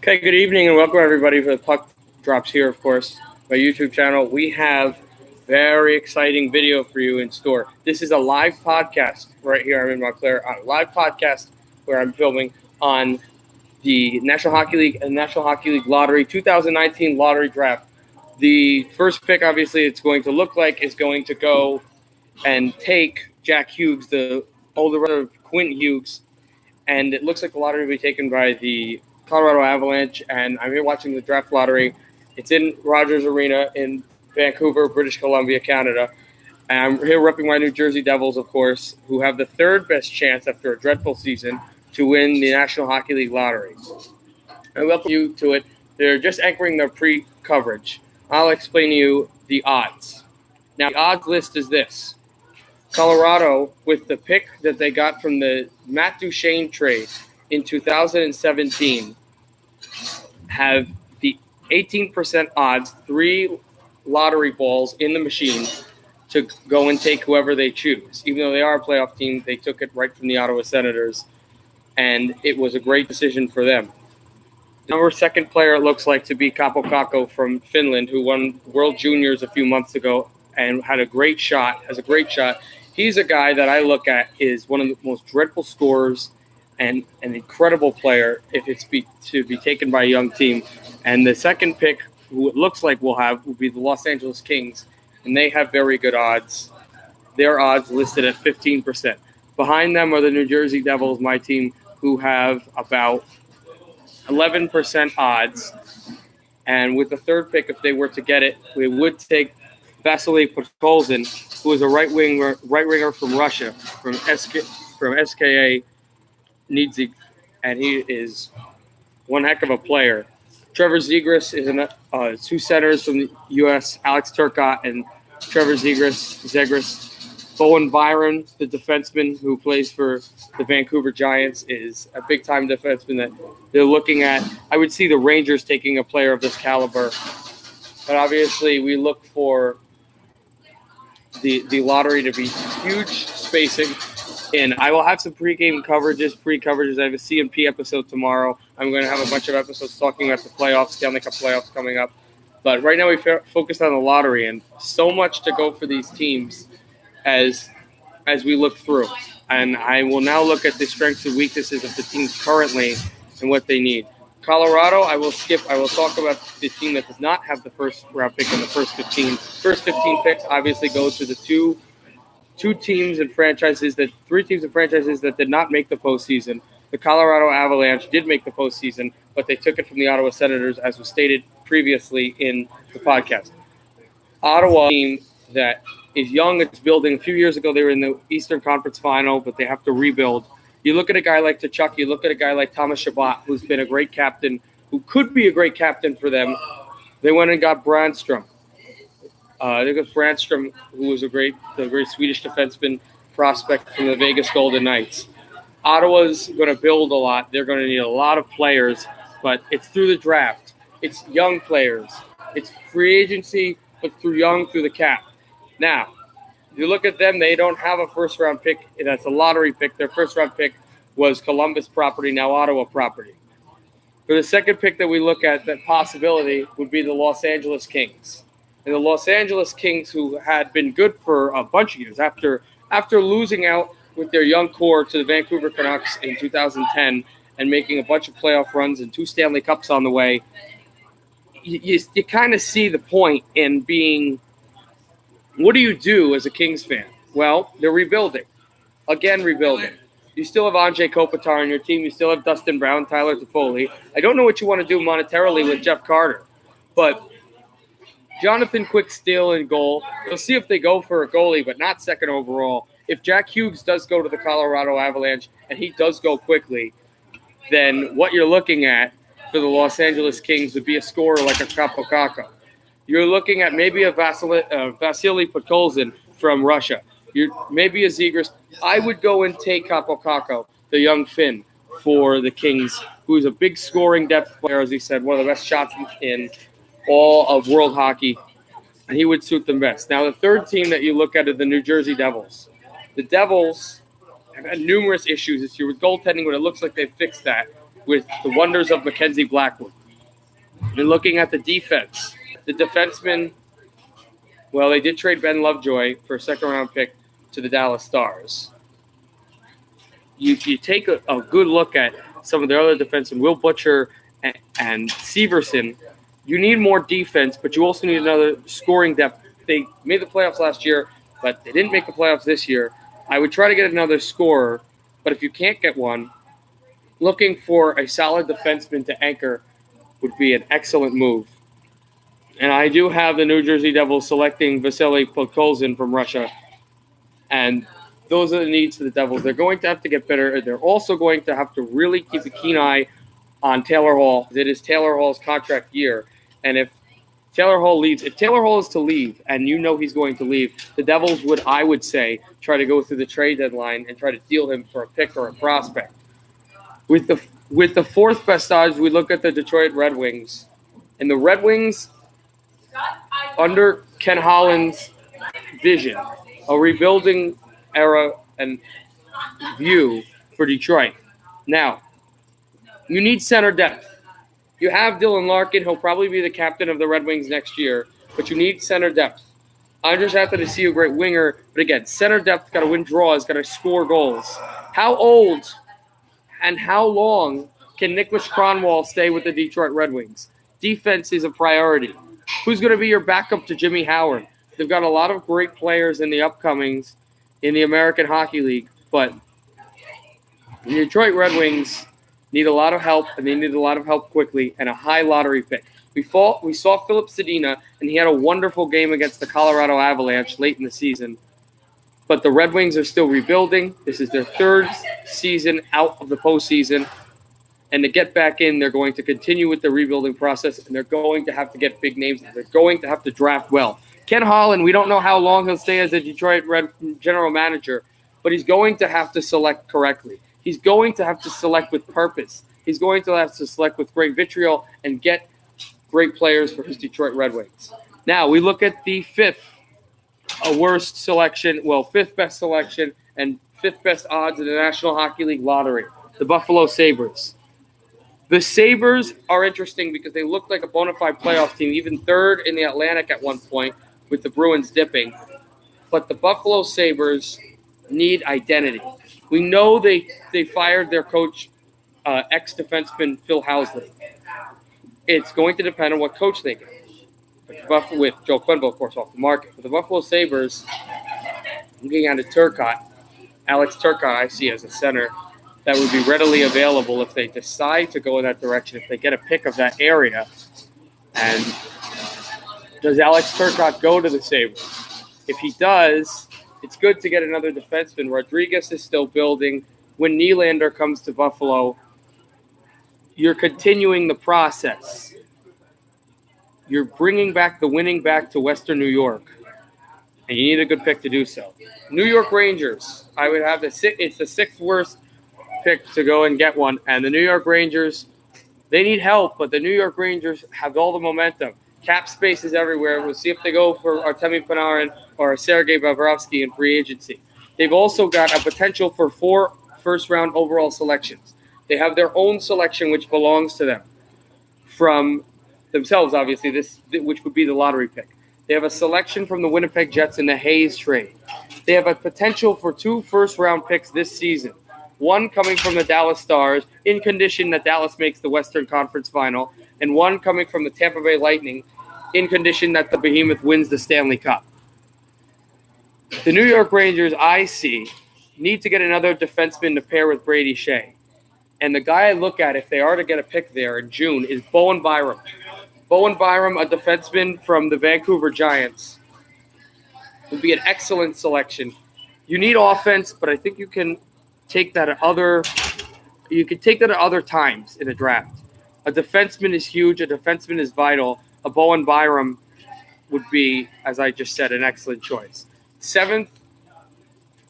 Okay, good evening and welcome everybody for the Puck Drops here, of course, my YouTube channel. We have very exciting video for you in store. This is a live podcast right here. I'm in Montclair on a live podcast where I'm filming on the National Hockey League and National Hockey League Lottery 2019 lottery draft. The first pick, obviously, it's going to look like is going to go and take Jack Hughes, the older brother of Quinn Hughes, and it looks like the lottery will be taken by the Colorado Avalanche, and I'm here watching the draft lottery. It's in Rogers Arena in Vancouver, British Columbia, Canada. And I'm here repping my New Jersey Devils, of course, who have the third best chance after a dreadful season to win the National Hockey League lottery. I welcome you to it. They're just anchoring their pre-coverage. I'll explain to you the odds. Now, the odds list is this. Colorado, with the pick that they got from the Matt Duchene trade in 2017, have the 18% odds, 3 lottery balls in the machine to go and take whoever they choose. Even though they are a playoff team, they took it right from the Ottawa Senators, and it was a great decision for them. Number second player, it looks like to be Kaapo Kakko from Finland, who won World Juniors a few months ago and has a great shot. He's a guy that I look at is one of the most dreadful scorers and an incredible player if it's to be taken by a young team. And the second pick, who it looks like will be the Los Angeles Kings, and they have very good odds. Their odds listed at 15%. Behind them are the New Jersey Devils, my team, who have about 11% odds. And with the third pick, if they were to get it, we would take Vasily Podkolzin, who is a right winger from Russia, from SKA Nidzig, and he is one heck of a player. Trevor Zegras is 2 centers from the U.S., Alex Turcotte and Trevor Zegras. Bowen Byron, the defenseman who plays for the Vancouver Giants, is a big-time defenseman that they're looking at. I would see the Rangers taking a player of this caliber. But obviously, we look for the lottery to be huge spacing. And I will have some pre-coverages. I have a CMP episode tomorrow. I'm going to have a bunch of episodes talking about the playoffs, Stanley Cup playoffs coming up. But right now we focus on the lottery, and so much to go for these teams as we look through. And I will now look at the strengths and weaknesses of the teams currently and what they need. Colorado, I will skip. I will talk about the team that does not have the first round pick in the first 15. First 15 picks obviously go to the three teams and franchises that did not make the postseason. The Colorado Avalanche did make the postseason, but they took it from the Ottawa Senators, as was stated previously in the podcast. Ottawa, a team that is young, it's building. A few years ago, they were in the Eastern Conference Final, but they have to rebuild. You look at a guy like Tkachuk, you look at a guy like Thomas Chabot, who's been a great captain, who could be a great captain for them. They went and got Brandstrom. They got Brandstrom, who was the great Swedish defenseman prospect from the Vegas Golden Knights. Ottawa's going to build a lot. They're going to need a lot of players, but it's through the draft. It's young players. It's free agency, but through the cap. Now, you look at them, they don't have a first-round pick. That's a lottery pick. Their first-round pick was Columbus property, now Ottawa property. For the second pick that we look at, that possibility would be the Los Angeles Kings. And the Los Angeles Kings, who had been good for a bunch of years, after losing out with their young core to the Vancouver Canucks in 2010 and making a bunch of playoff runs and 2 Stanley Cups on the way, you kind of see the point in being, what do you do as a Kings fan? Well, they're rebuilding. Again, rebuilding. You still have Anze Kopitar on your team. You still have Dustin Brown, Tyler Toffoli. I don't know what you want to do monetarily with Jeff Carter, but Jonathan Quick still in goal. We'll see if they go for a goalie, but not second overall. If Jack Hughes does go to the Colorado Avalanche, and he does go quickly, then what you're looking at for the Los Angeles Kings would be a scorer like a Kaapo Kakko. You're looking at maybe a Vasily Podkolzin from Russia. Maybe a Zegras. I would go and take Kaapo Kakko, the young Finn, for the Kings, who is a big scoring depth player, as he said, one of the best shots in all of world hockey, and he would suit them best. Now, the third team that you look at are the New Jersey Devils. The Devils have had numerous issues this year with goaltending, but it looks like they've fixed that with the wonders of Mackenzie Blackwood. And looking at the defense, the defenseman, well, they did trade Ben Lovejoy for a second-round pick to the Dallas Stars. You take a good look at some of the other defensemen, Will Butcher and Severson. You need more defense, but you also need another scoring depth. They made the playoffs last year, but they didn't make the playoffs this year. I would try to get another scorer, but if you can't get one, looking for a solid defenseman to anchor would be an excellent move. And I do have the New Jersey Devils selecting Vasily Podkolzin from Russia. And those are the needs for the Devils. They're going to have to get better. They're also going to have to really keep a keen eye on Taylor Hall. It is Taylor Hall's contract year. And if Taylor Hall leaves, if Taylor Hall is to leave, and you know he's going to leave, the Devils would, I would say, try to go through the trade deadline and try to deal him for a pick or a prospect. With the fourth best odds, we look at the Detroit Red Wings. And the Red Wings, under Ken Holland's vision, a rebuilding era and view for Detroit. Now, you need center depth. You have Dylan Larkin. He'll probably be the captain of the Red Wings next year, but you need center depth. I'm just happy to see a great winger, but again, center depth, got to win draws, got to score goals. How old and how long can Nicholas Kronwall stay with the Detroit Red Wings? Defense is a priority. Who's going to be your backup to Jimmy Howard? They've got a lot of great players in the upcomings in the American Hockey League, but the Detroit Red Wings need a lot of help, and they need a lot of help quickly, and a high lottery pick. We saw Philip Sedina, and he had a wonderful game against the Colorado Avalanche late in the season. But the Red Wings are still rebuilding. This is their third season out of the postseason. And to get back in, they're going to continue with the rebuilding process, and they're going to have to get big names. They're going to have to draft well. Ken Holland, we don't know how long he'll stay as a Detroit Red general manager, but he's going to have to select correctly. He's going to have to select with purpose. He's going to have to select with great vitriol and get great players for his Detroit Red Wings. Now, we look at the fifth best selection and fifth best odds in the National Hockey League lottery, the Buffalo Sabres. The Sabres are interesting because they look like a bona fide playoff team, even third in the Atlantic at one point with the Bruins dipping. But the Buffalo Sabres need identity. We know they fired their coach, ex-defenseman Phil Housley. It's going to depend on what coach they get. With Joe Quenneville, of course, off the market. For the Buffalo Sabres, looking at Alex Turcotte, I see as a center that would be readily available if they decide to go in that direction, if they get a pick of that area. And does Alex Turcotte go to the Sabres? If he does, it's good to get another defenseman. Rodriguez is still building. When Nylander comes to Buffalo, you're continuing the process. You're bringing back the winning back to Western New York, and you need a good pick to do so. New York Rangers, I would have it's the sixth worst pick to go and get one, and the New York Rangers, they need help, but the New York Rangers have all the momentum. Cap space is everywhere. We'll see if they go for Artemi Panarin or Sergei Bobrovsky in free agency. They've also got a potential for 4 first-round overall selections. They have their own selection, which belongs to them from themselves, obviously, which would be the lottery pick. They have a selection from the Winnipeg Jets in the Hayes trade. They have a potential for 2 first-round picks this season. One coming from the Dallas Stars, in condition that Dallas makes the Western Conference Final, and one coming from the Tampa Bay Lightning, in condition that the Behemoth wins the Stanley Cup. The New York Rangers, I see, need to get another defenseman to pair with Brady Shea. And the guy I look at, if they are to get a pick there in June, is Bowen Byram. Bowen Byram, a defenseman from the Vancouver Giants, would be an excellent selection. You need offense, but I think you can take that at other times in a draft. A defenseman is huge. A defenseman is vital. A Bowen Byram would be, as I just said, an excellent choice. 7th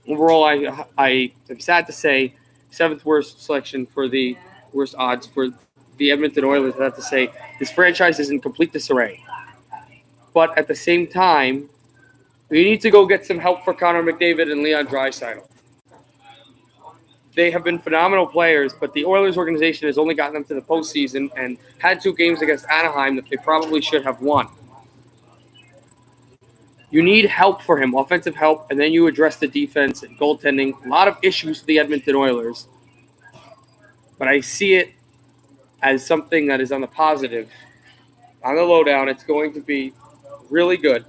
overall, I am sad to say, 7th worst selection for the worst odds for the Edmonton Oilers. I have to say, this franchise is in complete disarray. But at the same time, we need to go get some help for Connor McDavid and Leon Draisaitl. They have been phenomenal players, but the Oilers organization has only gotten them to the postseason and had 2 games against Anaheim that they probably should have won. You need help for him, offensive help, and then you address the defense and goaltending. A lot of issues for the Edmonton Oilers, but I see it as something that is on the positive. On the lowdown, it's going to be really good.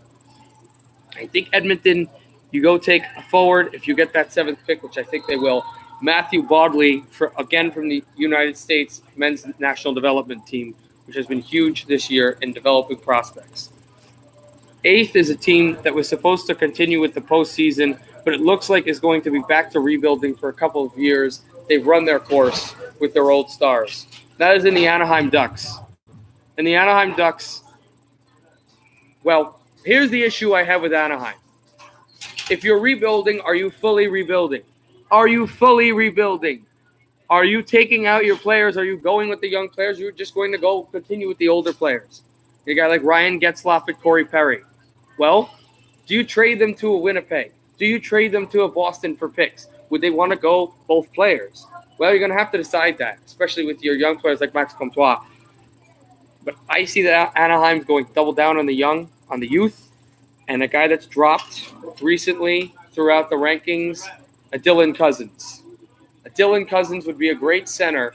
I think Edmonton, you go take a forward if you get that 7th pick, which I think they will. Matthew Bodley, again from the United States men's national development team, which has been huge this year in developing prospects. 8th is a team that was supposed to continue with the postseason, but it looks like is going to be back to rebuilding for a couple of years. They've run their course with their old stars. That is in the Anaheim Ducks. And the Anaheim Ducks, well, here's the issue I have with Anaheim. If you're rebuilding, are you fully rebuilding? Are you fully rebuilding? Are you taking out your players? Are you going with the young players? You're just going to go continue with the older players. A guy like Ryan Getzlaf and Corey Perry. Well, do you trade them to a Winnipeg? Do you trade them to a Boston for picks? Would they want to go both players? Well, you're going to have to decide that, especially with your young players like Max Comtois. But I see that Anaheim's going double down on the youth, and a guy that's dropped recently throughout the rankings, a Dylan Cousins. A Dylan Cousins would be a great center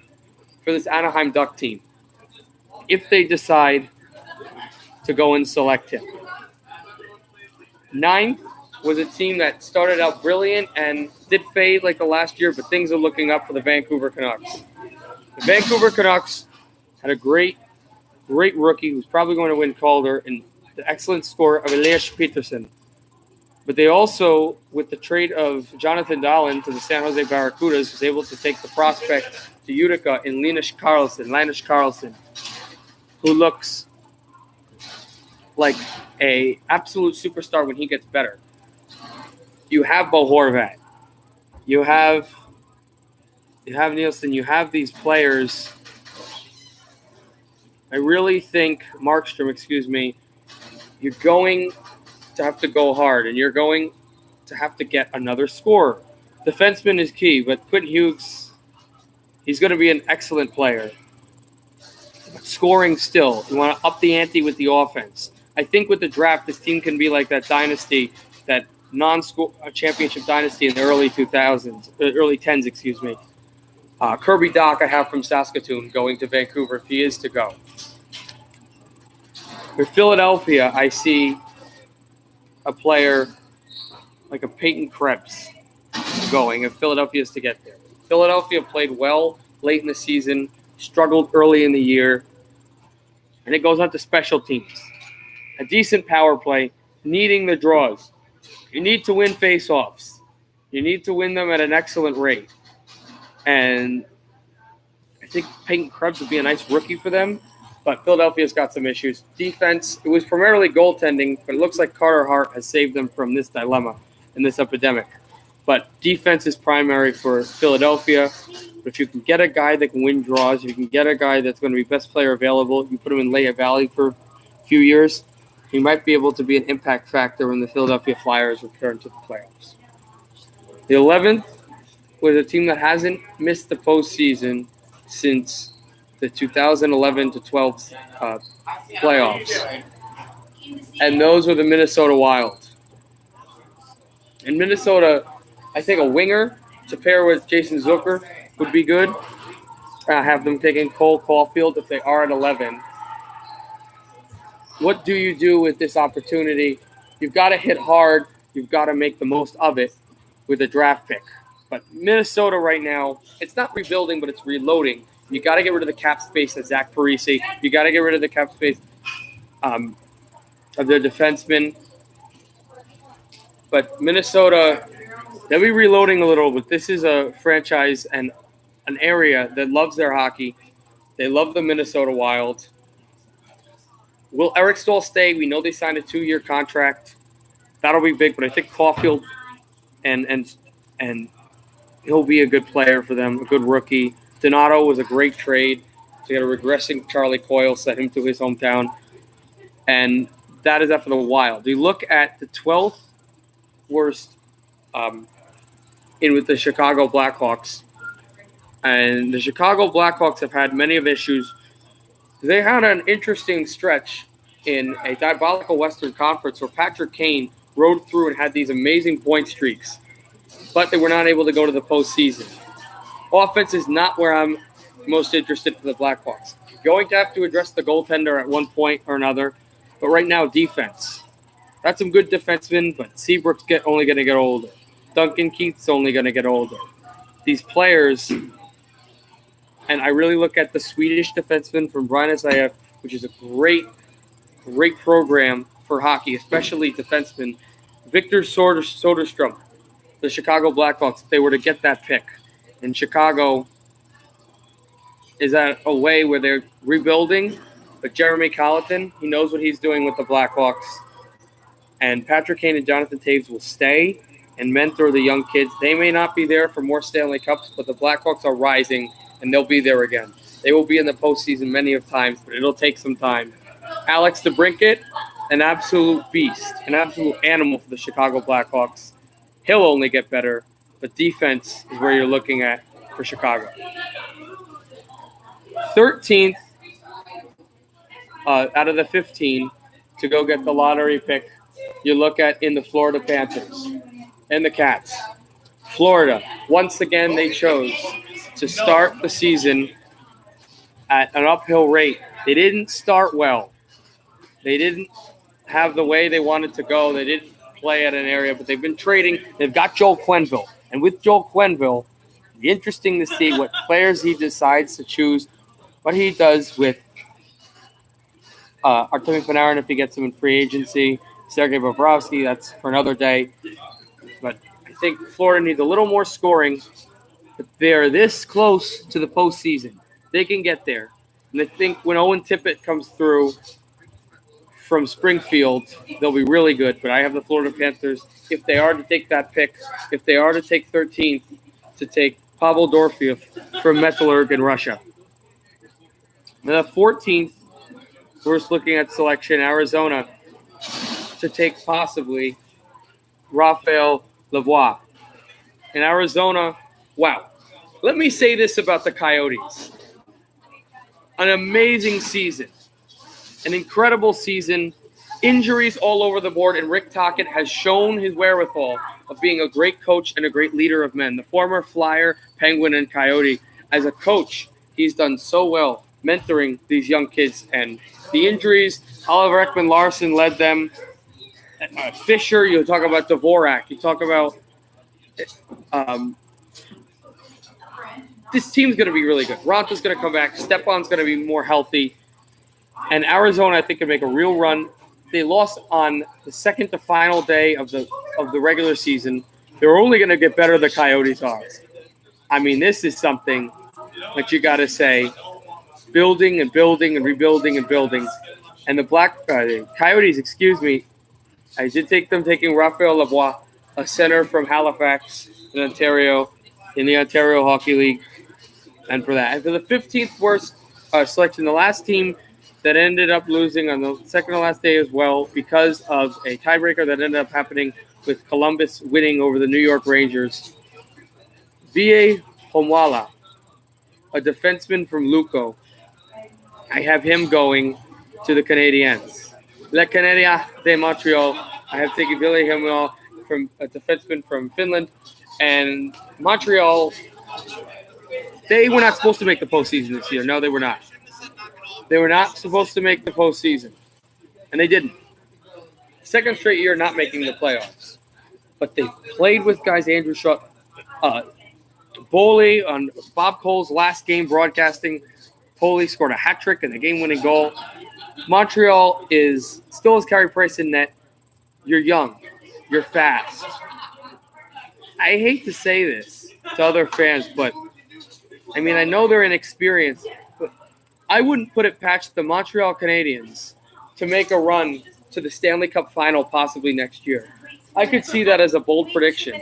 for this Anaheim Duck team if they decide to go and select him. 9th was a team that started out brilliant and did fade like the last year, but things are looking up for the Vancouver Canucks. The Vancouver Canucks had a great rookie who's probably going to win Calder and the excellent score of Elias Peterson. But they also, with the trade of Jonathan Dahlen to the San Jose Barracudas, was able to take the prospect to Utica in Linus Karlsson, who looks like a absolute superstar when he gets better. You have Bo Horvat. You have Nielsen. You have these players. I really think Markstrom, you're going to have to go hard, and you're going to have to get another scorer. Defenseman is key, but Quinn Hughes, he's going to be an excellent player. But scoring still, you want to up the ante with the offense. I think with the draft, this team can be like that dynasty, that championship dynasty in the early 2000s, early 10s, Kirby Dach I have from Saskatoon going to Vancouver if he is to go. With Philadelphia, I see a player like a Peyton Krebs going if Philadelphia is to get there. Philadelphia played well late in the season, struggled early in the year, and it goes on to special teams. A decent power play, needing the draws. You need to win face-offs. You need to win them at an excellent rate. And I think Peyton Krebs would be a nice rookie for them, but Philadelphia's got some issues. Defense, it was primarily goaltending, but it looks like Carter Hart has saved them from this dilemma and this epidemic. But defense is primary for Philadelphia. But if you can get a guy that can win draws, if you can get a guy that's going to be best player available, you put him in Lehigh Valley for a few years, he might be able to be an impact factor when the Philadelphia Flyers return to the playoffs. The 11th was a team that hasn't missed the postseason since the 2011 to 12 playoffs. And those were the Minnesota Wild. In Minnesota, I think a winger to pair with Jason Zucker would be good. Have them taking Cole Caulfield if they are at 11. What do you do with this opportunity? You've got to hit hard. You've got to make the most of it with a draft pick. But Minnesota right now, it's not rebuilding, but it's reloading. You got to get rid of the cap space of Zach Parise. You got to get rid of the cap space of their defensemen. But Minnesota, they'll be reloading a little, but this is a franchise and an area that loves their hockey. They love the Minnesota Wild. Will Eric Staal stay? We know they signed a 2-year contract. That'll be big, but I think Caulfield and he'll be a good player for them, a good rookie. Donato was a great trade. So you got a regressing Charlie Coyle, sent him to his hometown. And that is that for the Wild. You look at the 12th worst in with the Chicago Blackhawks. And the Chicago Blackhawks have had many of issues. They had an interesting stretch in a diabolical Western Conference where Patrick Kane rode through and had these amazing point streaks, but they were not able to go to the postseason. Offense is not where I'm most interested for the Blackhawks. You're going to have to address the goaltender at one point or another, but right now, defense. That's some good defensemen, but Seabrook's only going to get older. Duncan Keith's only going to get older. These players, and I really look at the Swedish defenseman from Brynäs IF, which is a great program for hockey, especially defenseman, Victor Soderstrom, the Chicago Blackhawks, if they were to get that pick. And Chicago is at a way where they're rebuilding, but Jeremy Colleton, he knows what he's doing with the Blackhawks. And Patrick Kane and Jonathan Toews will stay and mentor the young kids. They may not be there for more Stanley Cups, but the Blackhawks are rising, and they'll be there again. They will be in the postseason many of times, but it'll take some time. Alex DeBrincat, an absolute beast, an absolute animal for the Chicago Blackhawks. He'll only get better, but defense is where you're looking at for Chicago. 13th out of the 15 to go get the lottery pick, you look at in the Florida Panthers and the Cats. Florida, once again, they chose to start the season at an uphill rate. They didn't start well. They didn't have the way they wanted to go. They didn't play at an area, but they've been trading. They've got Joel Quenneville. And with Joel Quenneville, it'll be interesting to see what players he decides to choose, what he does with Artemi Panarin if he gets him in free agency, Sergei Bobrovsky, that's for another day. But I think Florida needs a little more scoring, but they're this close to the postseason. They can get there. And I think when Owen Tippett comes through from Springfield, they'll be really good. But I have the Florida Panthers, if they are to take that pick, if they are to take 13th, to take Pavel Dorofeev from Metallurg in Russia. Now, the 14th, we're just looking at selection, Arizona, to take possibly Raphael Lavoie. In Arizona, wow. Let me say this about the Coyotes. An amazing season. An incredible season. Injuries all over the board, and Rick Tocchet has shown his wherewithal of being a great coach and a great leader of men. The former Flyer, Penguin, and Coyote. As a coach, he's done so well mentoring these young kids. And the injuries, Oliver Ekman-Larsson led them. Fisher, you talk about Dvorak. You talk about this team's going to be really good. Ronta's going to come back. Stepan's going to be more healthy. And Arizona, I think, can make a real run. They lost on the second to final day of the regular season. They're only going to get better, the Coyotes are. I mean, this is something that you got to say, building and building and rebuilding and building. And the Coyotes, I did take them taking Raphael Lavoie, a center from Halifax in Ontario, in the Ontario Hockey League. And for that. And for the 15th worst selection, the last team that ended up losing on the second to last day as well because of a tiebreaker that ended up happening with Columbus winning over the New York Rangers. V.A. Homwala, a defenseman from Luco. I have him going to the Canadiens. Le Canadien de Montreal. I have taken Ville Heinola, from a defenseman from Finland. And Montreal, they were not supposed to make the postseason this year. No, they were not. They were not supposed to make the postseason. And they didn't. Second straight year not making the playoffs. But they played with guys, Andrew Shaw, Boley on Bob Cole's last game broadcasting. Boley scored a hat trick and a game-winning goal. Montreal still has Carey Price in net. You're young. You're fast. I hate to say this to other fans, but I mean, I know they're inexperienced, but I wouldn't put it past the Montreal Canadiens to make a run to the Stanley Cup final possibly next year. I could see that as a bold prediction.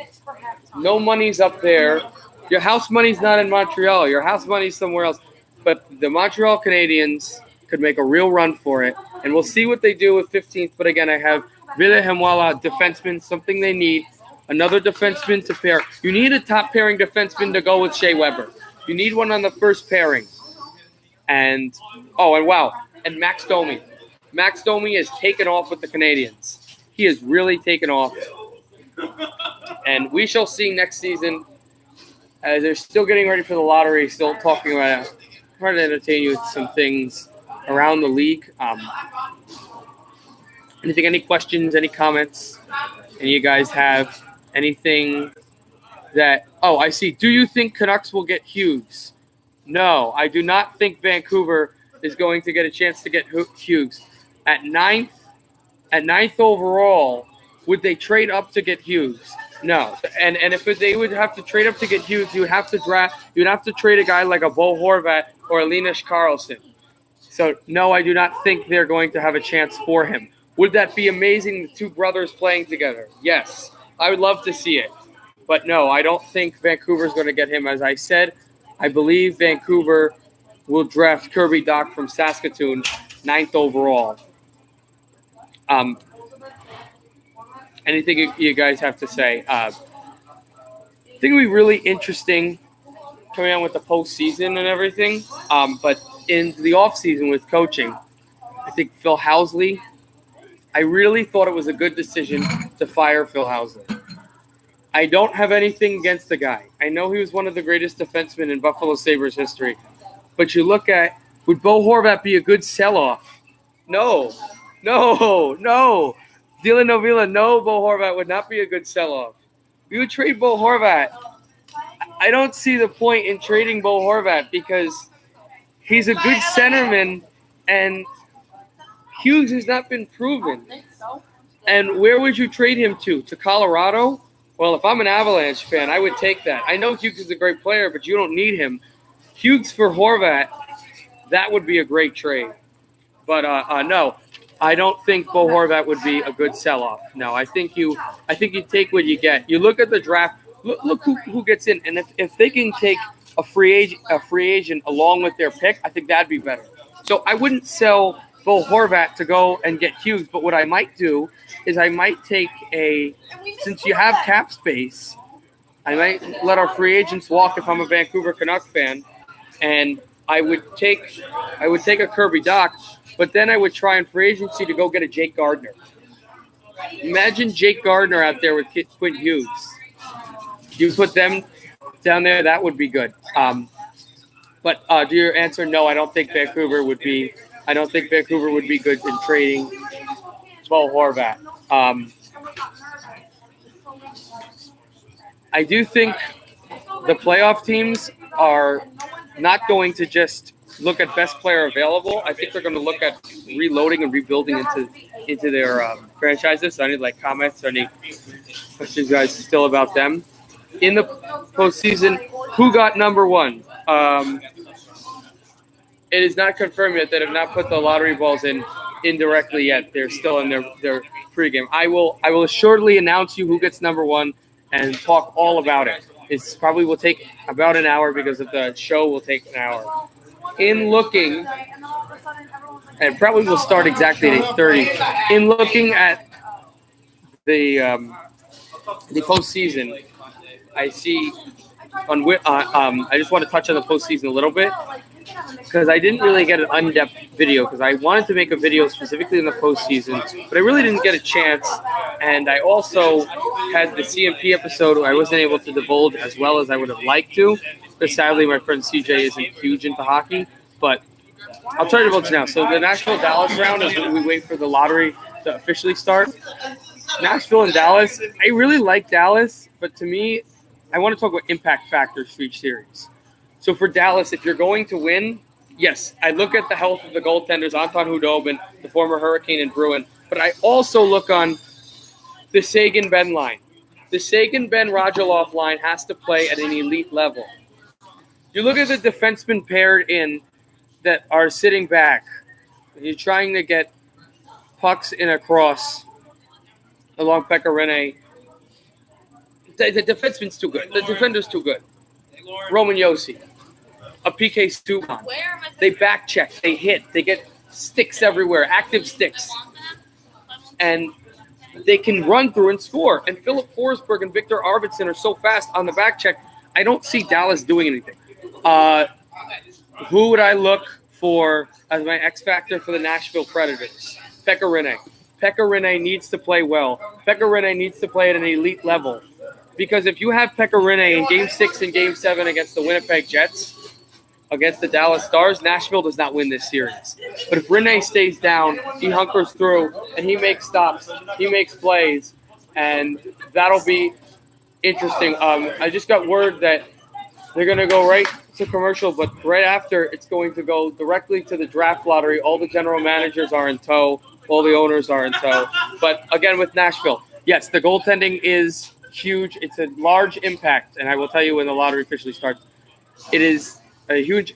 No money's up there. Your house money's not in Montreal. Your house money's somewhere else. But the Montreal Canadiens could make a real run for it. And we'll see what they do with 15th. But again, I have Ville Heinola, defenseman, something they need. Another defenseman to pair. You need a top pairing defenseman to go with Shea Weber. You need one on the first pairing. And wow. And Max Domi. Max Domi has taken off with the Canadians. He has really taken off. And we shall see next season. They're still getting ready for the lottery, still talking about it. I'm trying to entertain you with some things around the league. Any questions, any comments? And you guys have anything that, I see. Do you think Canucks will get Hughes? No, I do not think Vancouver is going to get a chance to get Hughes. At ninth overall, would they trade up to get Hughes? No. And if they would have to trade up to get Hughes, you'd have to trade a guy like a Bo Horvat or a Linus Karlsson. So, no, I do not think they're going to have a chance for him. Would that be amazing, the two brothers playing together? Yes, I would love to see it. But no, I don't think Vancouver's going to get him. As I said, I believe Vancouver will draft Kirby Dach from Saskatoon, 9th overall. Anything you guys have to say? I think it'll be really interesting coming on with the postseason and everything. But in the offseason with coaching, I think Phil Housley, I really thought it was a good decision to fire Phil Housley. I don't have anything against the guy. I know he was one of the greatest defensemen in Buffalo Sabres history. But you look at, would Bo Horvat be a good sell-off? No. Dylan Novila, no, Bo Horvat would not be a good sell-off. We would trade Bo Horvat. I don't see the point in trading Bo Horvat because he's a good centerman and Hughes has not been proven. And where would you trade him to? To Colorado? Well, if I'm an Avalanche fan, I would take that. I know Hughes is a great player, but you don't need him. Hughes for Horvat, that would be a great trade. But no, I don't think Bo Horvat would be a good sell-off. No, I think you take what you get. You look at the draft. Look who gets in, and if they can take a free agent along with their pick, I think that'd be better. So I wouldn't sell Bo Horvat to go and get Hughes, but what I might do is I might take since you have cap space, I might let our free agents walk if I'm a Vancouver Canucks fan, and I would take a Kirby Dach, but then I would try in free agency to go get a Jake Gardner. Imagine Jake Gardner out there with Quinn Hughes. You put them down there, that would be good. But to your answer, no, I don't think Vancouver would be good in trading Bo Horvat. I do think the playoff teams are not going to just look at best player available. I think they're going to look at reloading and rebuilding into their franchises. So I need comments or any questions, guys, still about them. In the postseason, who got number one? It is not confirmed yet. They have not put the lottery balls in indirectly yet. They're still in their pregame. I will assuredly announce you who gets number one and talk all about it. It's probably will take about an hour because of the show will take an hour. In looking, and probably will start exactly at 8:30. In looking at the postseason, I see I just want to touch on the postseason a little bit because I didn't really get an in-depth video because I wanted to make a video specifically in the postseason, but I really didn't get a chance. And I also had the CMP episode where I wasn't able to divulge as well as I would have liked to because sadly my friend CJ isn't huge into hockey. But I'll try to divulge now. So the Nashville-Dallas round is when we wait for the lottery to officially start. Nashville and Dallas, I really like Dallas, but to me, I want to talk about impact factors for each series. So for Dallas, if you're going to win, yes, I look at the health of the goaltenders, Anton Khudobin, the former Hurricane and Bruin, but I also look on the Sagan-Ben line. The Sagan-Ben Radulov line has to play at an elite level. You look at the defensemen paired in that are sitting back. You're trying to get pucks in a cross along Pekka Rinne. The defenseman's too good. The defender's too good. Roman Josi, a PK Subban. They back check. They hit. They get sticks everywhere, active sticks. And they can run through and score. And Philip Forsberg and Victor Arvidsson are so fast on the back check, I don't see Dallas doing anything. Who would I look for as my X factor for the Nashville Predators? Pekka Rinne. Pekka Rinne needs to play well. Pekka Rinne needs to play at an elite level. Because if you have Pekka Rinne in Game 6 and Game 7 against the Winnipeg Jets, against the Dallas Stars, Nashville does not win this series. But if Rinne stays down, he hunkers through, and he makes stops, he makes plays, and that'll be interesting. I just got word that they're going to go right to commercial, but right after, it's going to go directly to the draft lottery. All the general managers are in tow. All the owners are in tow. But again, with Nashville, yes, the goaltending is huge. It's a large impact, and I will tell you when the lottery officially starts. It is a huge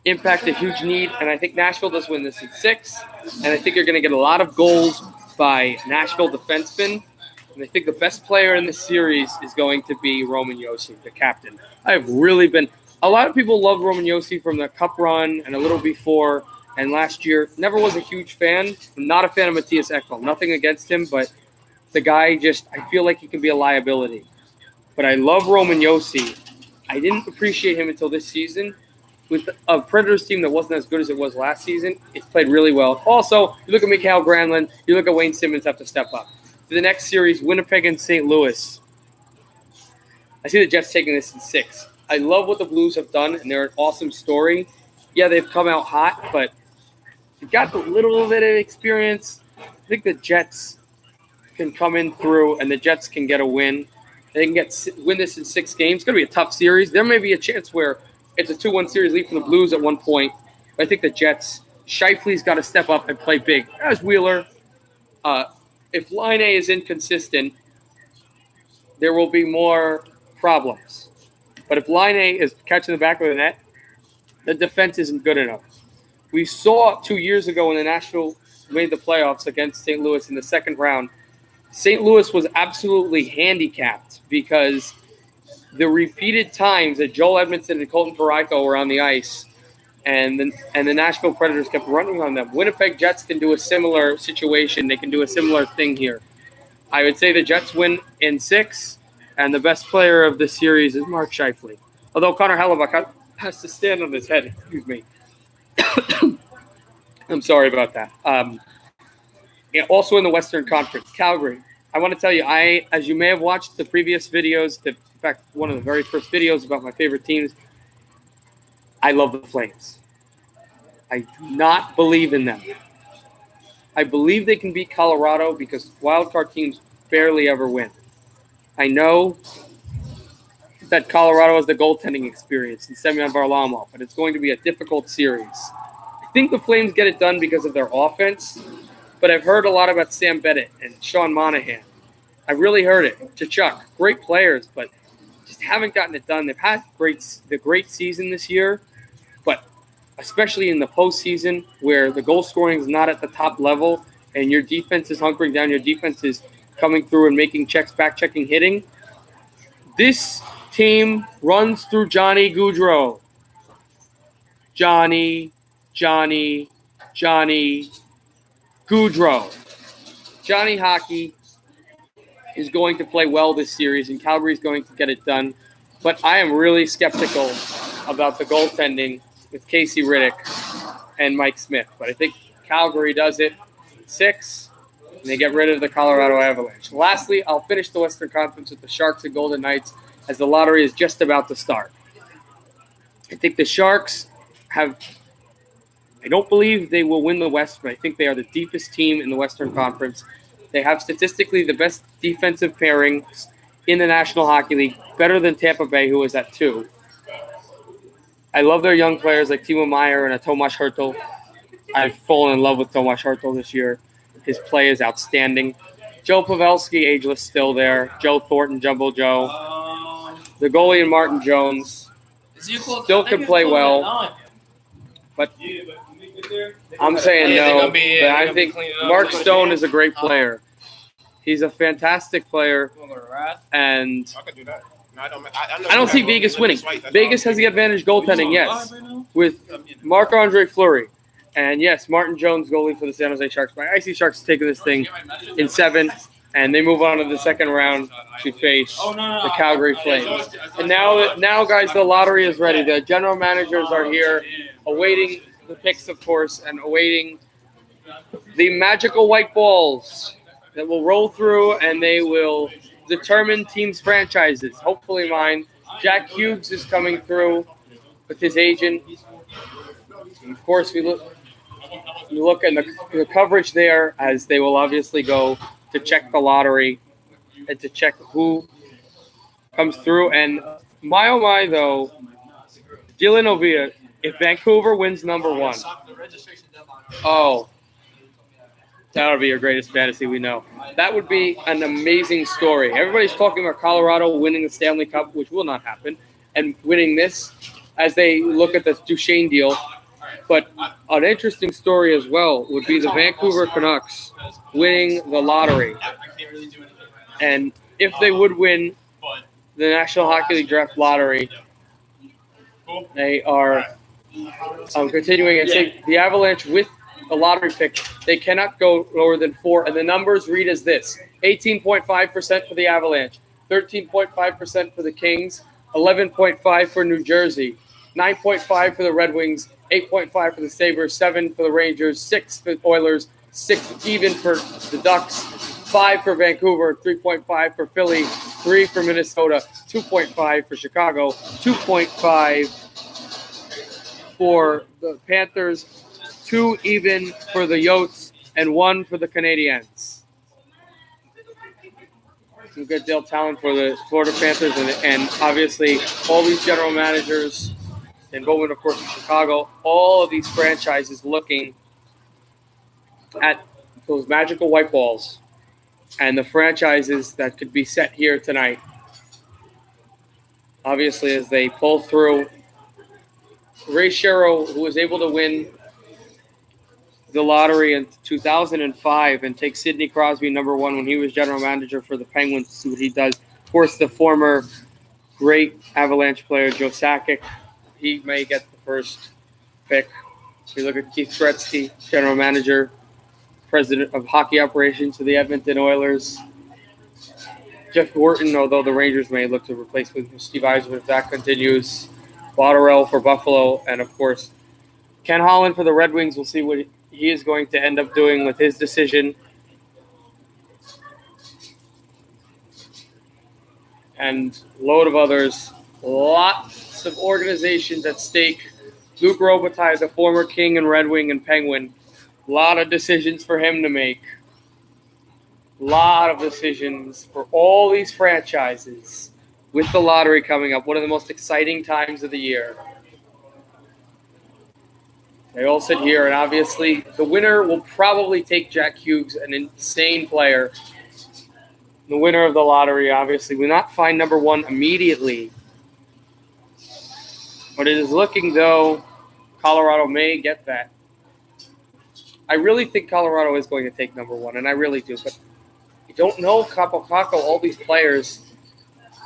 impact, a huge need, and I think Nashville does win this in 6, and I think you're going to get a lot of goals by Nashville defensemen. And I think the best player in this series is going to be Roman Josi, the captain. I've really been – a lot of people love Roman Josi from the Cup run and a little before and last year. Never was a huge fan. I'm not a fan of Matthias Ekholm. Nothing against him, but the guy just – I feel like he can be a liability. But I love Roman Josi. I didn't appreciate him until this season. With a Predators team that wasn't as good as it was last season, it's played really well. Also, you look at Mikhail Granlund, you look at Wayne Simmons have to step up. For the next series, Winnipeg and St. Louis. I see the Jets taking this in 6. I love what the Blues have done, and they're an awesome story. Yeah, they've come out hot, but you've got a little bit of experience. I think the Jets can come in through, and the Jets can get a win. They can win this in 6 games. It's going to be a tough series. There may be a chance where it's a 2-1 series lead from the Blues at one point. But I think the Jets, Scheifele's got to step up and play big. As Wheeler, if Line A is inconsistent, there will be more problems. But if Line A is catching the back of the net, the defense isn't good enough. We saw 2 years ago when the Nashville made the playoffs against St. Louis in the second round, St. Louis was absolutely handicapped because the repeated times that Joel Edmondson and Colton Parayko were on the ice and the Nashville Predators kept running on them. Winnipeg Jets can do a similar situation. They can do a similar thing here. I would say the Jets win in 6, and the best player of the series is Mark Scheifele. Although Connor Hellebuck has to stand on his head. Excuse me. I'm sorry about that. Also in the Western Conference, Calgary. I want to tell you, as you may have watched the previous videos, in fact, one of the very first videos about my favorite teams, I love the Flames. I do not believe in them. I believe they can beat Colorado because wildcard teams barely ever win. I know that Colorado has the goaltending experience in Semyon Varlamov, but it's going to be a difficult series. I think the Flames get it done because of their offense, but I've heard a lot about Sam Bennett and Sean Monahan. I've really heard it. Tkachuk, great players, but just haven't gotten it done. They've had the great season this year, but especially in the postseason where the goal scoring is not at the top level and your defense is hunkering down, your defense is coming through and making checks, back-checking, hitting. This team runs through Johnny Gaudreau. Johnny Gaudreau. Johnny Hockey is going to play well this series, and Calgary is going to get it done. But I am really skeptical about the goaltending with Casey Riddick and Mike Smith. But I think Calgary does it 6, and they get rid of the Colorado Avalanche. Lastly, I'll finish the Western Conference with the Sharks and Golden Knights as the lottery is just about to start. I think the Sharks I don't believe they will win the West, but I think they are the deepest team in the Western Conference. They have statistically the best defensive pairings in the National Hockey League, better than Tampa Bay, who is at 2. I love their young players like Timo Meier and Tomas Hertl. I've fallen in love with Tomas Hertl this year. His play is outstanding. Joe Pavelski, ageless, still there. Joe Thornton, Jumbo Joe. The goalie and Martin Jones still can play well. But I'm saying no. But I think Mark Stone is a great player. He's a fantastic player. And I don't see Vegas winning. Vegas has the advantage goaltending, yes, with Marc-Andre Fleury. And, yes, Martin Jones goalie for the San Jose Sharks. But I see Sharks taking this thing in 7. and they move on to the second round to face the Calgary Flames. And now, guys, the lottery is ready. The general managers are here, awaiting the picks, of course, and awaiting the magical white balls that will roll through, and they will determine teams' franchises. Hopefully mine. Jack Hughes is coming through with his agent. And of course, we look at the coverage there, as they will obviously go to check the lottery and to check who comes through. And my oh my, though, Dylan Ovia, if Vancouver wins number one, that would be your greatest fantasy, we know. That would be an amazing story. Everybody's talking about Colorado winning the Stanley Cup, which will not happen, and winning this as they look at the Duchesne deal. But an interesting story as well would be the Vancouver Canucks winning the lottery. And if they would win the National Hockey League Draft Lottery, they are continuing. And say the Avalanche with the lottery pick, they cannot go lower than 4. And the numbers read as this: 18.5% for the Avalanche, 13.5% for the Kings, 11.5% for New Jersey, 9.5% for the Red Wings, 8.5% for the Sabres, 7% for the Rangers, 6% for the Oilers, 6% even for the Ducks, 5% for Vancouver, 3.5% for Philly, 3% for Minnesota, 2.5% for Chicago, 2.5% for the Panthers, 2% even for the Yotes, and 1% for the Canadiens. Some good deal talent for the Florida Panthers, and obviously all these general managers, and Bowman, of course, in Chicago, all of these franchises looking at those magical white balls and the franchises that could be set here tonight. Obviously, as they pull through, Ray Shero, who was able to win the lottery in 2005 and take Sidney Crosby number 1 when he was general manager for the Penguins, to see what he does. Of course, the former great Avalanche player, Joe Sakic, he may get the first pick. If you look at Keith Gretzky, general manager, president of hockey operations for the Edmonton Oilers. Jeff Gorton, although the Rangers may look to replace with Steve Yzerman if that continues. Botterill for Buffalo, and of course, Ken Holland for the Red Wings. We'll see what he is going to end up doing with his decision. And a load of others. Lots of organizations at stake. Luc Robitaille, the former King and Red Wing and Penguin. A lot of decisions for him to make. A lot of decisions for all these franchises with the lottery coming up. One of the most exciting times of the year. They all sit here, and obviously the winner will probably take Jack Hughes, an insane player. The winner of the lottery, obviously, will not find number 1 immediately. But it is looking, though, Colorado may get that. I really think Colorado is going to take number 1, and I really do. But I don't know, Capo, all these players.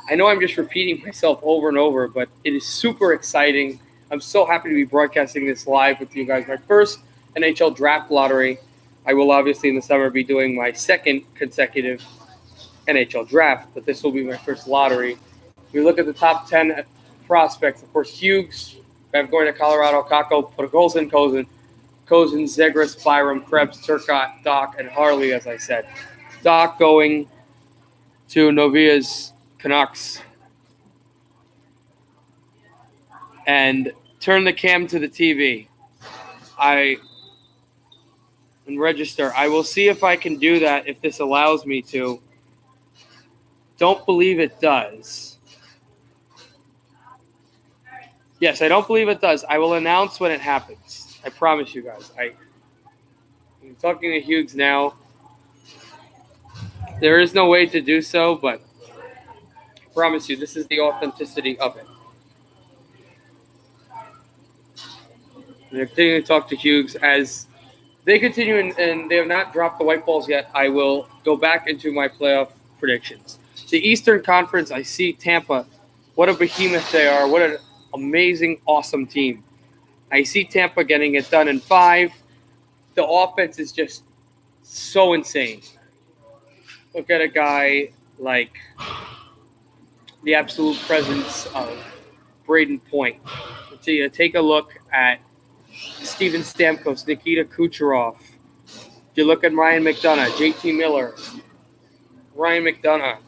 I know I'm just repeating myself over and over, but it is super exciting. I'm so happy to be broadcasting this live with you guys. My first NHL draft lottery. I will obviously in the summer be doing my second consecutive NHL draft, but this will be my first lottery. If we look at the top 10 prospects, of course, Hughes, I'm going to Colorado, Kakko, Podkolzin, Kozin, Zegras, Byram, Krebs, Turcotte, Doc, and Harley, as I said. Doc going to Novia's Canucks. And turn the cam to the TV. And register. I will see if I can do that, if this allows me to. Don't believe it does. Yes, I don't believe it does. I will announce when it happens. I promise you guys. I'm talking to Hughes now. There is no way to do so, but I promise you, this is the authenticity of it. And I'm continuing to talk to Hughes as they continue, and they have not dropped the white balls yet. I will go back into my playoff predictions. The Eastern Conference, I see Tampa. What a behemoth they are. What an amazing, awesome team. I see Tampa getting it done in 5. The offense is just so insane. look at a guy like the absolute presence of Braden Point. So you take a look at Steven Stamkos, Nikita Kucherov. You look at Ryan McDonough, JT Miller, Ryan McDonough,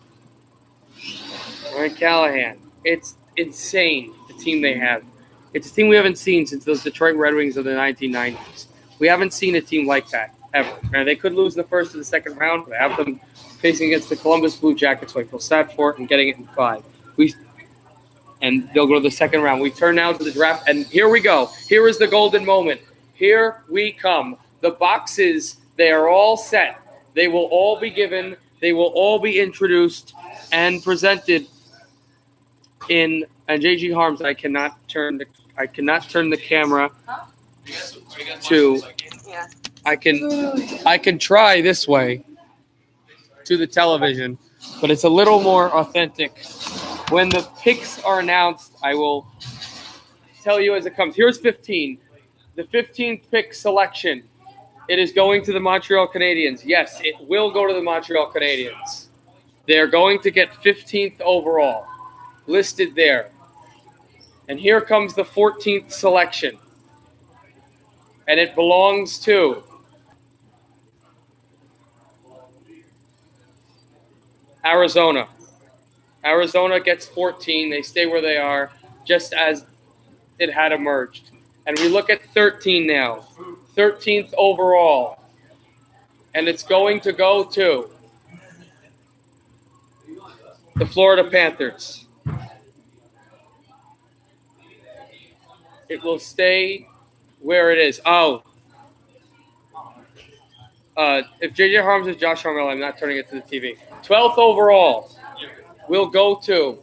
Ryan Callahan. It's insane, the team they have. It's a team we haven't seen since those Detroit Red Wings of the 1990s. We haven't seen a team like that, ever. Now, they could lose the first or the second round, but I have them facing against the Columbus Blue Jackets, so I feel sad for it and getting it in 5. And they'll go to the second round. We turn now to the draft, and here we go. Here is the golden moment. Here we come. The boxes, they are all set. They will all be given. They will all be introduced and presented in. And JG Harms, I cannot turn the camera to. I can try this way to the television, but it's a little more authentic. When the picks are announced, I will tell you as it comes. Here's 15. The 15th pick selection. It is going to the Montreal Canadiens. Yes, it will go to the Montreal Canadiens. They're going to get 15th overall, listed there. And here comes the 14th selection. And it belongs to Arizona. Arizona gets 14. They stay where they are, just as it had emerged. And we look at 13 now. 13th overall. And it's going to go to the Florida Panthers. It will stay where it is. If JJ Harms is Josh Harmel, I'm not turning it to the TV. 12th overall will go to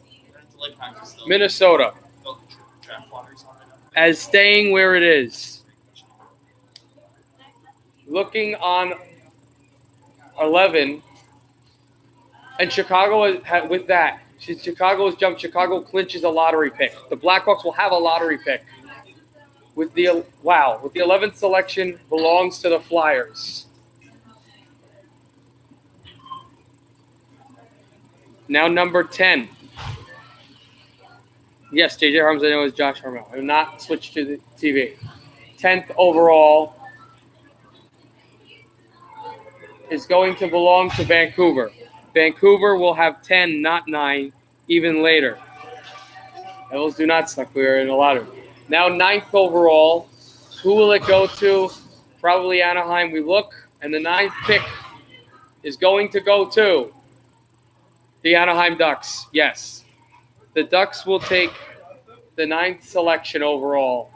Minnesota as staying where it is. Looking on 11, and Chicago with that. Chicago has jumped. Chicago clinches a lottery pick. The Blackhawks will have a lottery pick. With the 11th selection belongs to the Flyers. Now number 10. Yes, JJ Harms, I know, is Josh Harmel. I will not switch to the TV. 10th overall is going to belong to Vancouver. Vancouver will have 10, not 9, even later. Devils do not suck. We are in a lottery. Now 9th overall. Who will it go to? Probably Anaheim. We look, and the 9th pick is going to go to the Anaheim Ducks. Yes. The Ducks will take the 9th selection overall.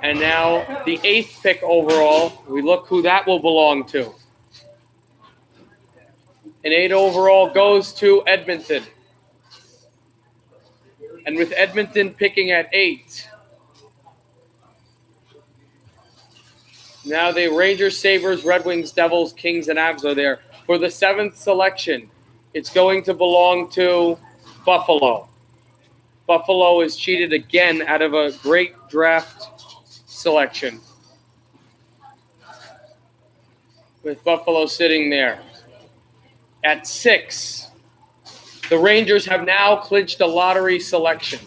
And now the 8th pick overall, we look who that will belong to. And 8 overall goes to Edmonton. And with Edmonton picking at 8, now the Rangers, Sabres, Red Wings, Devils, Kings, and Avs are there. For the 7th selection, it's going to belong to Buffalo. Buffalo is cheated again out of a great draft selection, with Buffalo sitting there. At 6, the Rangers have now clinched a lottery selection.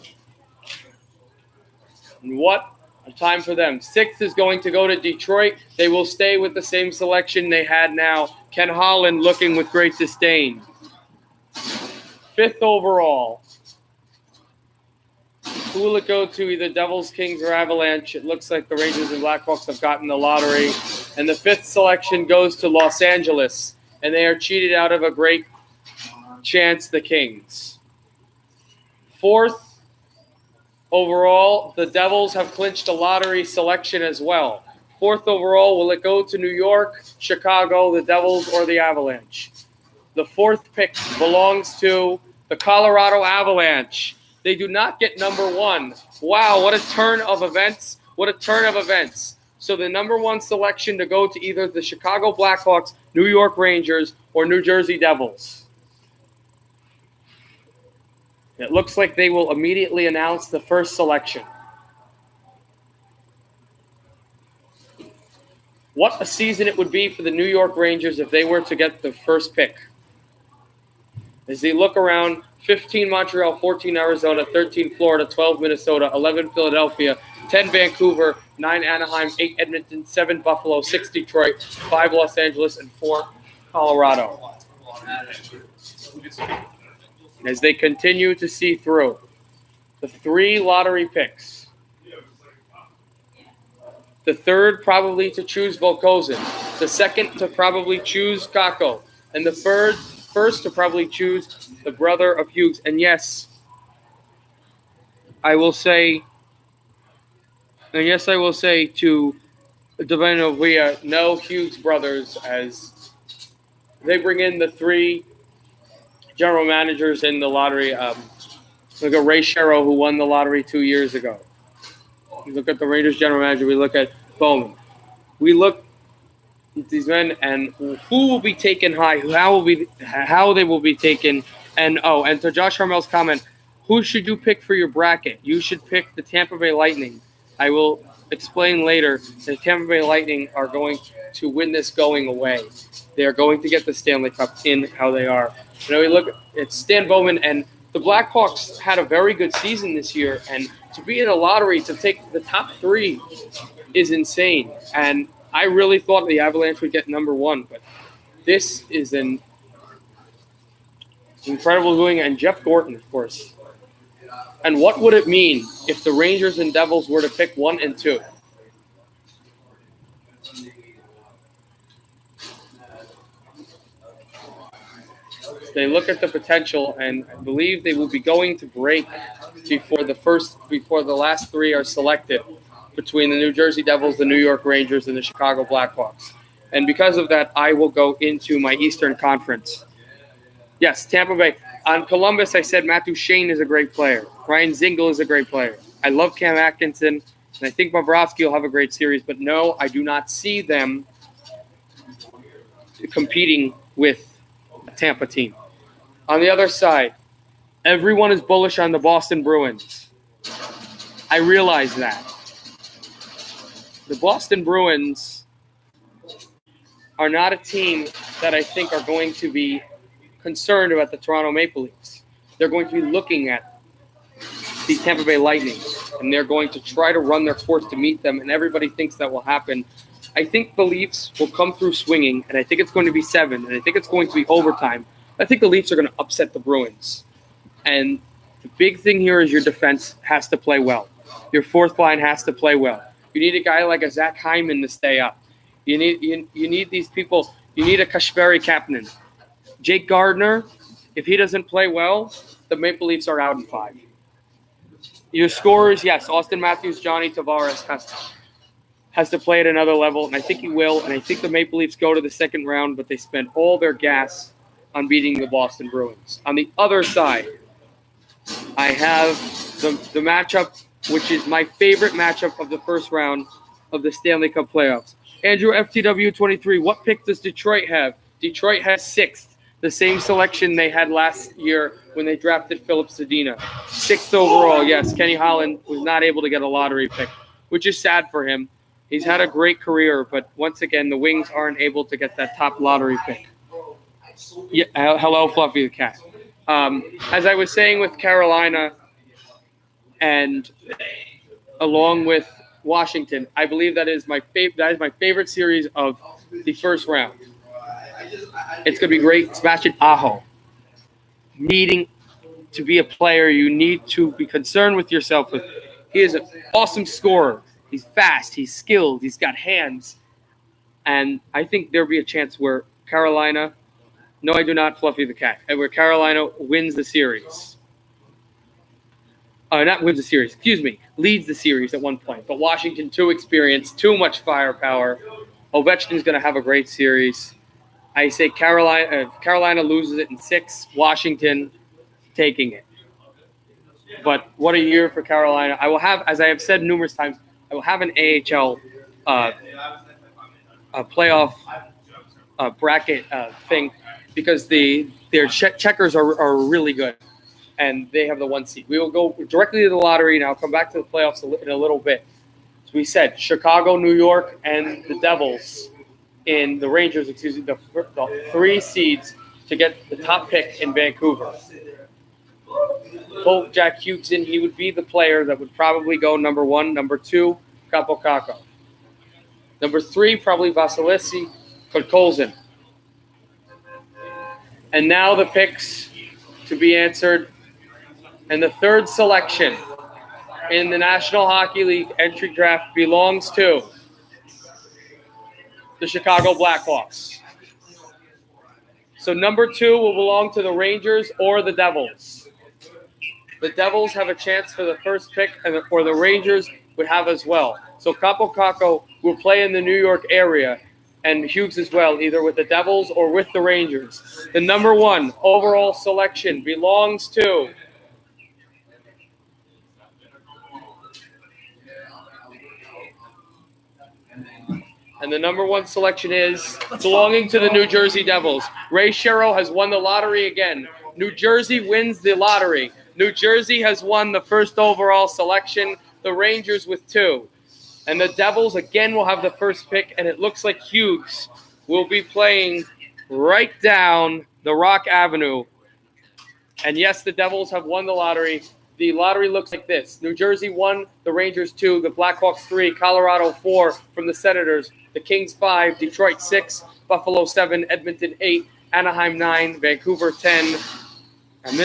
And what a time for them. 6th is going to go to Detroit. They will stay with the same selection they had now. Ken Holland looking with great disdain. 5th overall. Who will it go to? Either Devils, Kings, or Avalanche. It looks like the Rangers and Blackhawks have gotten the lottery. And the 5th selection goes to Los Angeles. And they are cheated out of a great chance, the Kings. 4th overall, the Devils have clinched a lottery selection as well. 4th overall, will it go to New York, Chicago, the Devils, or the Avalanche? The 4th pick belongs to the Colorado Avalanche. They do not get number 1. Wow, what a turn of events. What a turn of events. So the number 1 selection to go to either the Chicago Blackhawks, New York Rangers, or New Jersey Devils. It looks like they will immediately announce the first selection. what a season it would be for the New York Rangers if they were to get the first pick. As they look around, 15 Montreal, 14 Arizona, 13 Florida, 12 Minnesota, 11 Philadelphia, 10 Vancouver, 9 Anaheim, 8 Edmonton, 7 Buffalo, 6 Detroit, 5 Los Angeles, and 4 Colorado. As they continue to see through the 3 lottery picks. The third probably to choose Volkozin. The second to probably choose Kakko. And the first to probably choose the brother of Hughes. And yes, I will say to Devino Villa, no Hughes brothers, as they bring in the 3 general managers in the lottery. Look at Ray Sherrill, who won the lottery 2 years ago. We look at the Rangers general manager. We look at Bowman. We look at these men and who will be taken high, how they will be taken. And to Josh Harmel's comment, who should you pick for your bracket? You should pick the Tampa Bay Lightning. I will explain later. The Tampa Bay Lightning are going to win this going away. They are going to get the Stanley Cup in how they are. We look at Stan Bowman, and the Blackhawks had a very good season this year, and to be in a lottery to take the top 3 is insane. And I really thought the Avalanche would get number 1, but this is an incredible doing. And Jeff Gorton, of course. And what would it mean if the Rangers and Devils were to pick 1 and 2? They look at the potential, and I believe they will be going to break before the last 3 are selected between the New Jersey Devils, the New York Rangers, and the Chicago Blackhawks. And because of that, I will go into my Eastern Conference. Yes, Tampa Bay. On Columbus, I said Matt Duchene is a great player. Ryan Zingle is a great player. I love Cam Atkinson, and I think Bobrovsky will have a great series. But no, I do not see them competing with a Tampa team. On the other side, everyone is bullish on the Boston Bruins. I realize that. The Boston Bruins are not a team that I think are going to be concerned about the Toronto Maple Leafs. They're going to be looking at the Tampa Bay Lightning, and they're going to try to run their course to meet them, and everybody thinks that will happen. I think the Leafs will come through swinging, and I think it's going to be 7, and I think it's going to be overtime. I think the Leafs are going to upset the Bruins. And the big thing here is your defense has to play well. Your fourth line has to play well. You need a guy like a Zach Hyman to stay up. You need these people. You need a Kasperi Kapanen. Jake Gardiner, if he doesn't play well, the Maple Leafs are out in 5. Your scorers, yes, Austin Matthews, Johnny Tavares has to play at another level, and I think he will. And I think the Maple Leafs go to the second round, but they spend all their gas on beating the Boston Bruins. On the other side, I have the matchup, which is my favorite matchup of the first round of the Stanley Cup playoffs. Andrew FTW23, what pick does Detroit have? Detroit has 6th, the same selection they had last year when they drafted Philip Zadina. 6th overall, yes. Kenny Holland was not able to get a lottery pick, which is sad for him. He's had a great career, but once again, the Wings aren't able to get that top lottery pick. Yeah, hello, Fluffy the cat. As I was saying with Carolina and along with Washington, I believe that is my favorite series of the first round. It's going to be great. Sebastian Aho. Needing to be a player, you need to be concerned with yourself. He is an awesome scorer. He's fast. He's skilled. He's got hands. And I think there'll be a chance where Carolina – no, I do not, Fluffy the cat. And where Carolina wins the series. Not wins the series, leads the series at one point. But Washington, too experienced, too much firepower. Ovechkin's going to have a great series. I say Carolina loses it in 6, Washington taking it. But what a year for Carolina. I will have, as I have said numerous times, I will have an AHL playoff bracket thing, because their checkers are really good, and they have the 1 seed. We will go directly to the lottery, and I'll come back to the playoffs in a little bit. So we said Chicago, New York, and the Devils in the Rangers, the 3 seeds to get the top pick in Vancouver. Pull Jack Hughes in, he would be the player that would probably go number 1, number 2, Kaapo Kakko. Number 3, probably Vasilevskiy, Podkolzin. And now the picks to be answered. And the third selection in the National Hockey League entry draft belongs to the Chicago Blackhawks. So number 2 will belong to the Rangers or the Devils. The Devils have a chance for the first pick, or the Rangers would have as well. So Kaapo Kakko will play in the New York area, and Hughes as well, either with the Devils or with the Rangers. The number 1 overall selection belongs to and the number 1 selection is belonging to the New Jersey Devils. Ray Shero has won the lottery again. New Jersey wins the lottery. New Jersey has won the first overall selection, the Rangers with 2. And the Devils again will have the first pick, and it looks like Hughes will be playing right down the Rock Avenue. And yes, the Devils have won the lottery. The lottery looks like this. New Jersey 1, the Rangers 2, the Blackhawks 3, Colorado 4 from the Senators, the Kings 5, Detroit 6, Buffalo 7, Edmonton 8, Anaheim 9, Vancouver 10, and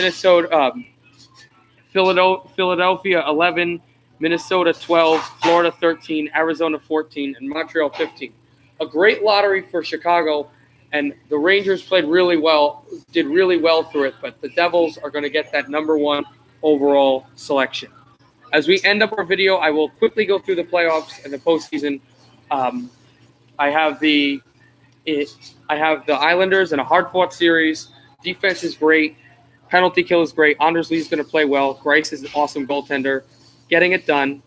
Philadelphia 11, Minnesota 12, Florida 13, Arizona 14, and Montreal 15. A great lottery for Chicago, and the Rangers did really well through it, but the Devils are going to get that number 1 overall selection. As we end up our video, I will quickly go through the playoffs and the postseason. I have the Islanders in a hard-fought series. Defense is great. Penalty kill is great. Anders Lee's going to play well. Grice is an awesome goaltender. Getting it done.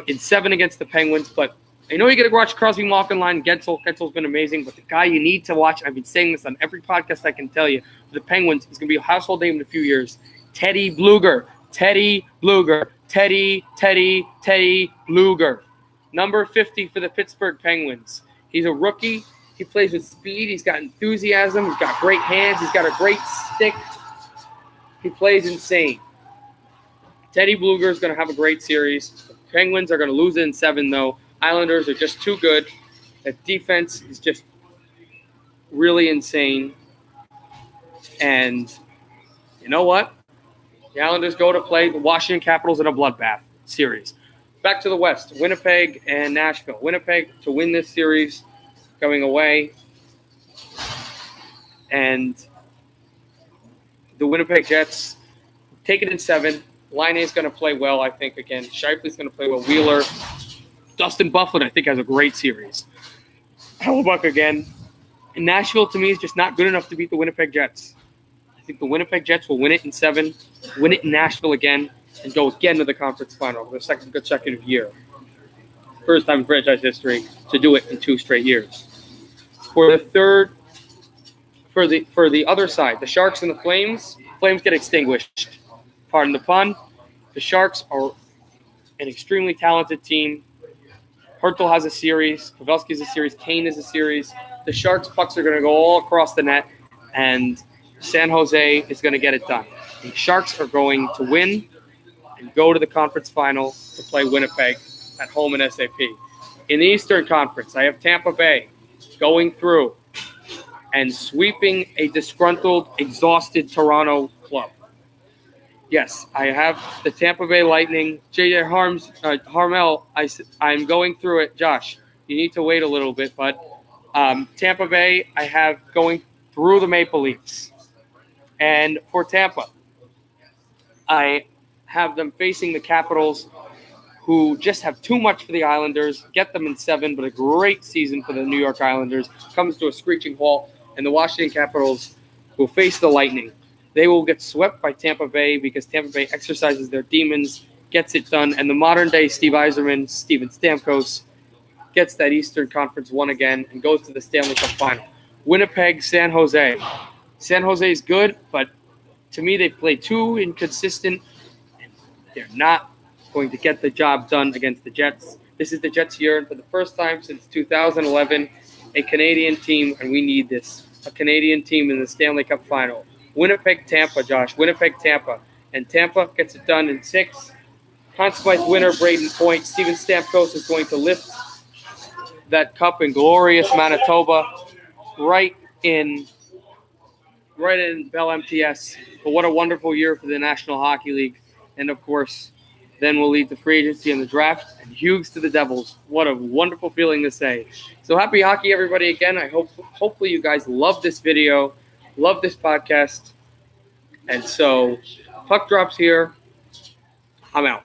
In 7 against the Penguins, but I know you got to watch Crosby, Malkin line, Gensel. Gensel's been amazing, but the guy you need to watch, I've been saying this on every podcast I can tell you, for the Penguins, is going to be a household name in a few years. Teddy Bluger. Teddy Bluger. Teddy Bluger. Number 50 for the Pittsburgh Penguins. He's a rookie. He plays with speed. He's got enthusiasm. He's got great hands. He's got a great stick. He plays insane. Teddy Bluger is going to have a great series. The Penguins are going to lose it in 7, though. Islanders are just too good. That defense is just really insane. And you know what? The Islanders go to play the Washington Capitals in a bloodbath series. Back to the West, Winnipeg and Nashville. Winnipeg to win this series, going away. And the Winnipeg Jets take it in 7. Line A is going to play well, I think, again. Scheifele's going to play well. Wheeler. Dustin Bufflin, I think, has a great series. Hellebuck again. And Nashville, to me, is just not good enough to beat the Winnipeg Jets. I think the Winnipeg Jets will win it in 7, win it in Nashville again, and go again to the conference final for the second consecutive year. First time in franchise history to do it in 2 straight years. For the other side, the Sharks and the Flames get extinguished. Pardon the pun. The Sharks are an extremely talented team. Hertel has a series. Pavelski has a series. Kane has a series. The Sharks' pucks are going to go all across the net, and San Jose is going to get it done. The Sharks are going to win and go to the conference final to play Winnipeg at home in SAP. In the Eastern Conference, I have Tampa Bay going through and sweeping a disgruntled, exhausted Toronto club. Yes, I have the Tampa Bay Lightning. J.J. Harmel, I'm going through it. Josh, you need to wait a little bit, but Tampa Bay, I have going through the Maple Leafs. And for Tampa, I have them facing the Capitals, who just have too much for the Islanders, get them in 7, but a great season for the New York Islanders comes to a screeching halt, and the Washington Capitals will face the Lightning. They will get swept by Tampa Bay because Tampa Bay exercises their demons, gets it done, and the modern-day Steve Yzerman, Steven Stamkos, gets that Eastern Conference won again and goes to the Stanley Cup Final. Winnipeg, San Jose. San Jose is good, but to me they've played too inconsistent, and they're not going to get the job done against the Jets. This is the Jets year, and for the first time since 2011, a Canadian team, and we need this, a Canadian team in the Stanley Cup final. Winnipeg, Tampa, Josh. Winnipeg, Tampa. And Tampa gets it done in 6. Conn Smythe winner, Braden Point. Steven Stamkos is going to lift that cup in glorious Manitoba right in Bell MTS. But what a wonderful year for the National Hockey League. And, of course, then we'll lead the free agency and the draft. And Hughes to the Devils. What a wonderful feeling to say. So happy hockey, everybody, again. Hopefully you guys love this video, love this podcast. And so, puck drops here. I'm out.